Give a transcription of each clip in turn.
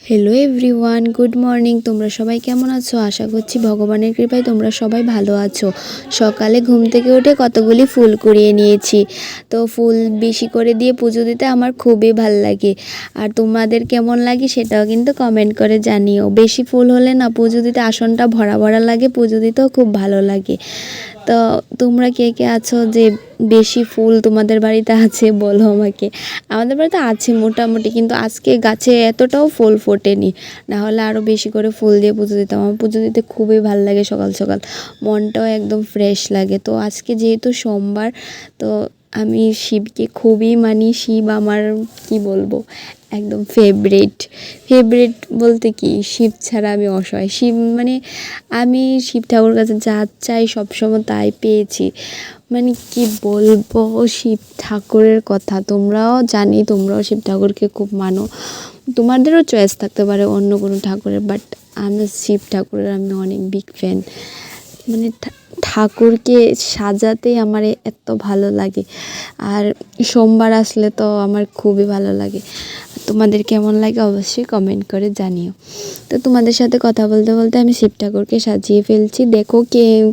Hello everyone, good morning. তোমরা সবাই কেমন আছো? আশা করছি ভগবানের কৃপায় তোমরা সবাই ভালো আছো। সকালে ঘুম থেকে উঠে কতগুলি ফুল কুড়িয়ে নিয়েছি। তো ফুল বেশি করে দিয়ে পুজো দিতে আমার খুবই ভালো লাগে। আর তোমাদের কেমন লাগে সেটাও কিন্তু কমেন্ট করে জানিও। বেশি ফুল হলে না পুজো দিতে আসনটা ভরা ভরা লাগে, পুজো দিতেও খুব ভালো লাগে। তো তোমরা কে কে আছো যে বেশি ফুল তোমাদের বাড়িতে আছে বলো আমাকে। আমাদের বাড়িতে আছে মোটামুটি, কিন্তু আজকে গাছে এতটাও ফুল ফোটেনি, না হলে আরও বেশি করে ফুল দিয়ে পুজো দিতাম। আমার পুজো দিতে খুবই ভালো লাগে, সকাল সকাল মনটাও একদম ফ্রেশ লাগে। তো আজকে যেহেতু সোমবার, তো আমি শিবকে খুবই মানি। শিব আমার কি বলবো একদম ফেভারিট বলতে কি, শিব ছাড়া আমি অসহায়। শিব মানে আমি শিব ঠাকুর কাছে যা চাই সবসময় তাই পেয়েছি। মানে কি বলবো শিব ঠাকুরের কথা, তোমরাও জানি তোমরাও শিব ঠাকুরকে খুব মানো। তোমাদেরও চয়েস থাকতে পারে অন্য কোনো ঠাকুরের, বাট আমি শিব ঠাকুরের আমি অনেক বিগ ফ্যান। মানে ঠাকুরকে সাজাতেই আমার এত ভালো লাগে। আর সোমবার আসলে তো আমার খুবই ভালো লাগে। তোমাদের কেমন লাগে অবশ্যই কমেন্ট করে জানিও। তো তোমাদের সাথে কথা বলতে বলতে আমি শিব ঠাকুরকে সাজিয়ে ফেলছি। দেখো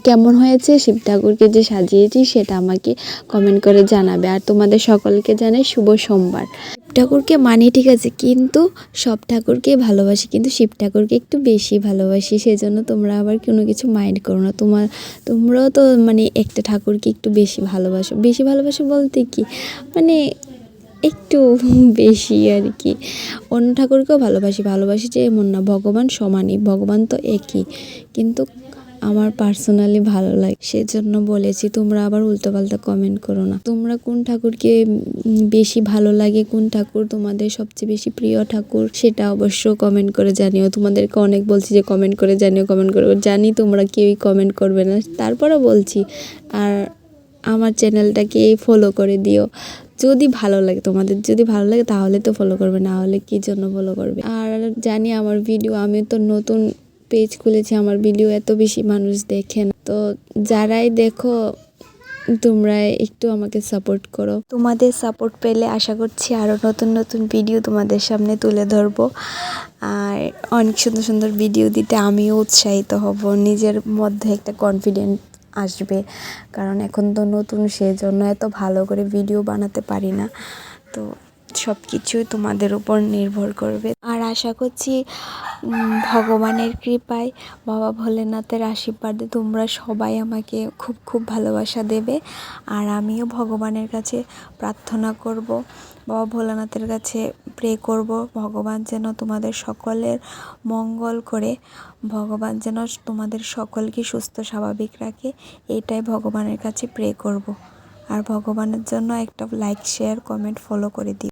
কেমন হয়েছে। শিব ঠাকুরকে যে সাজিয়েছি সেটা আমাকে কমেন্ট করে জানাবে। আর তোমাদের সকলকে জানাই শুভ সোমবার। শিব ঠাকুরকে মানি ঠিক আছে, কিন্তু সব ঠাকুরকেই ভালোবাসি, কিন্তু শিব ঠাকুরকে একটু বেশি ভালোবাসি। সেই জন্য তোমরা আবার কোনো কিছু মাইন্ড করো না। তোমরাও তো মানে একটা ঠাকুরকে একটু বেশি ভালোবাসো বলতে কি মানে একটু বেশি আর কি। অন্য ঠাকুরকেও ভালোবাসি যে এমন না, ভগবান সমানই, ভগবান তো একই, কিন্তু আমার পার্সোনালি ভালো লাগে সেজন্য বলেছি। তোমরা আবার উল্টোপাল্টা কমেন্ট করো না। তোমরা কোন ঠাকুরকে বেশি ভালো লাগে, কোন ঠাকুর তোমাদের সবচেয়ে বেশি প্রিয় ঠাকুর, সেটা অবশ্য কমেন্ট করে জানিও। তোমাদেরকে অনেক বলছি যে কমেন্ট করে জানিও, জানি তোমরা কেউই কমেন্ট করবে না, তারপরও বলছি। আর আমার চ্যানেলটাকে ফলো করে দিও যদি ভালো লাগে। তোমাদের যদি ভালো লাগে তাহলে তো ফলো করবে, না হলে কী জন্য ফলো করবে। আর জানি আমার ভিডিও, আমি তো নতুন পেজ খুলেছি, আমার ভিডিও এত বেশি মানুষ দেখে না। তো যারাই দেখো তোমরা একটু আমাকে সাপোর্ট করো। তোমাদের সাপোর্ট পেলে আশা করছি আরও নতুন নতুন ভিডিও তোমাদের সামনে তুলে ধরবো। আর অনেক সুন্দর সুন্দর ভিডিও দিতে আমিও উৎসাহিত হব, নিজের মধ্যে একটা কনফিডেন্ট আসবে। কারণ এখন তো নতুন, সেজন্য এত ভালো করে ভিডিও বানাতে পারি না। তো সব কিছুই তোমাদের উপর নির্ভর করবে। আর আশা করছি ভগবানের কৃপায়, বাবা ভোলেনাথের আশীর্বাদে তোমরা সবাই আমাকে খুব খুব ভালোবাসা দেবে। আর আমিও ভগবানের কাছে প্রার্থনা করব, বাবা ভোলেনাথের কাছে প্রে করব, ভগবান যেন তোমাদের সকলের মঙ্গল করে, ভগবান যেন তোমাদের সকলকে সুস্থ স্বাভাবিক রাখে, এটাই ভগবানের কাছে প্রে করব। আর ভগবানের জন্য একটা লাইক, শেয়ার, কমেন্ট, ফলো করে দিও।